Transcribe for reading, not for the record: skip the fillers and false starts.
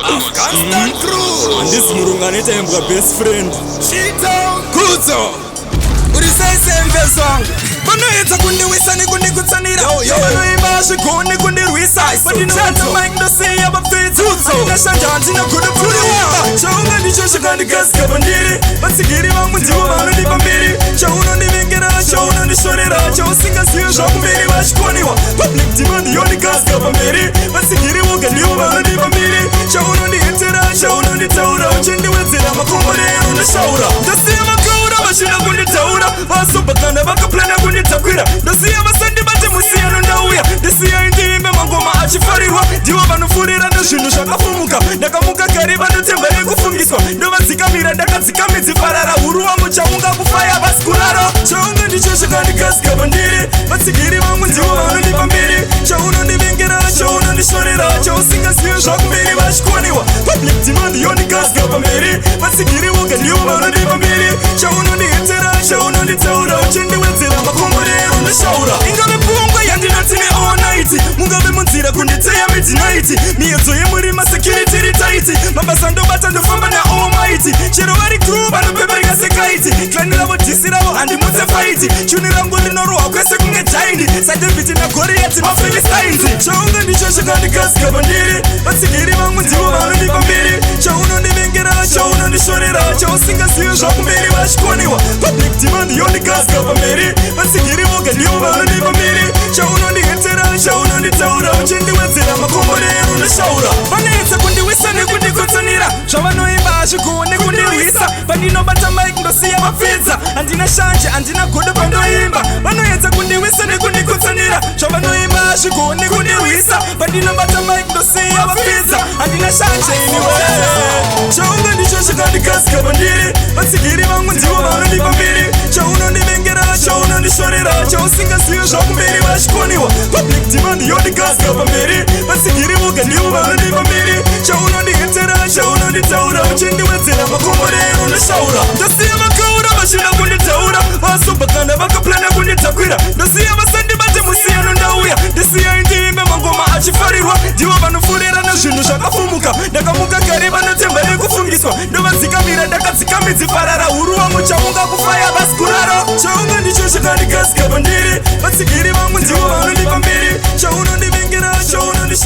Afghanistan crew. Andizimurungane tembwa best friend. Shito Kuzo. Urisesembe song. Vanoedza kundiwisa nekundikutsanira. Vanoimba zvikone kundirwisa. Pandinowata mic ndosiya vapfidzi. Ndashanja handina kudapfuriwa. Chaunga ndicho chikandikasika pandiri. Vatsigiri vangu ndivo vanondipa mbiri. Chaunondivengera, chaunondishorera. Chausingazivi zvakumberi vachikoniwa. Public demand yondikasika pamberi. Vatsigiri voga ndivo vanondipa mbiri. Chaunondihetera, chaunonditaura. Uchindiwedzera makombore anondishaura. Ndasiya makaura vachida kunditaura. Vasobhakana vakaplana kunditakwira. Ndasiya vasandibate musiyano ndauya. Ndisiya indiimbe mangoma achifarirwa. Ndivo vanofurira ndezvinhu zvakafumuka. Ndakamuka kare vanotemba nekufungiswa. Ndovadzikamira ndakadzikamidzi farara. Huru wangu chaunga kufaya vasi kuraro. Chaunga ndicho chikandikasika pandiri. Vatsigiri vangu ndivo vanondipa mbiri. Chaunondivengera, chaunondishorera. Chausingazivi zvakumberi vachikoniwa. Public demand yondikasika pamberi. Vatsigiri voga ndivo vanondipa mbiri. Chaunondihetera, chaunonditaura. Uchindiwedzera makombore anondishaura. Ingave pfungwa yandinatine all night. Mungave munzira kunditeya midnight. Miedzo yemurima security ritaiti. Mabasa ndobata ndofamba na all might. Chero vari crew vanopepereka sekaiti. Klani ravo dhisi ravo handimutse fight. Chuni rangu rinorohwa kwese kunge giant. Sadevhiti nagoriyati maphilistines. Chaunga ndicho chikandikasika pandiri. Vatsigiri vangu ndivo vanondipa mbiri. Chaunondivengera, chaunondishorera. Chausingazivi zvakumberi vachikoniwa. Public demand yondikasika pamberi. Vatsigiri voga ndivo vanondipa mbiri. Chaunondihetera, chaunonditaura. Uchindiwedzera makombore anondishaura. Vanoedza kundiwisa nekundikutsanira. Zvavanoimba hazvigone kundirwisa. Pandinobata mic ndosiya vapfidza. Handina shanje, handina godo pandoimba. Vanoedza kundiwisa nekundikutsanira. Zvavanoimba hazvigone kundirwisa. Pandinobata mic ndosiya vapfidza. Handina shanje iniwe. Chaunga ndicho chikandikasika pandiri. Vatsigiri vangu ndivo vanondipa mbiri. Chaunondivengera, chaunondishorera. Chausingazivi zvakumberi vachikoniwa. Public demand yondikasika pamberi. Vatsigiri voga ndivo vanondipa mbiri. Chaunondihetera, chaunonditaura. Uchindiwedzera makombore anondishaura. Ndasiya makaura vachida kunditaura. Vasobhakana vakaplana kunditakwira. Ndasiya vasandibate musiyano ndauya. Ndisiya indiimbe mangoma achifarirwa. Ndivo vanofurira nezvinhu zvakafumuka. Ndakamuka kare vanotemba nekufungiswa. Ndovadzikamira ndakadzikamidzi farara. Huru wangu chaunga kufaya vasi kuraro. Chaunga ndicho chikandikasika pandiri. Vatsigiri vangu ndivo vanondipa mbiri. Chaunondivengera, chaunondishorera.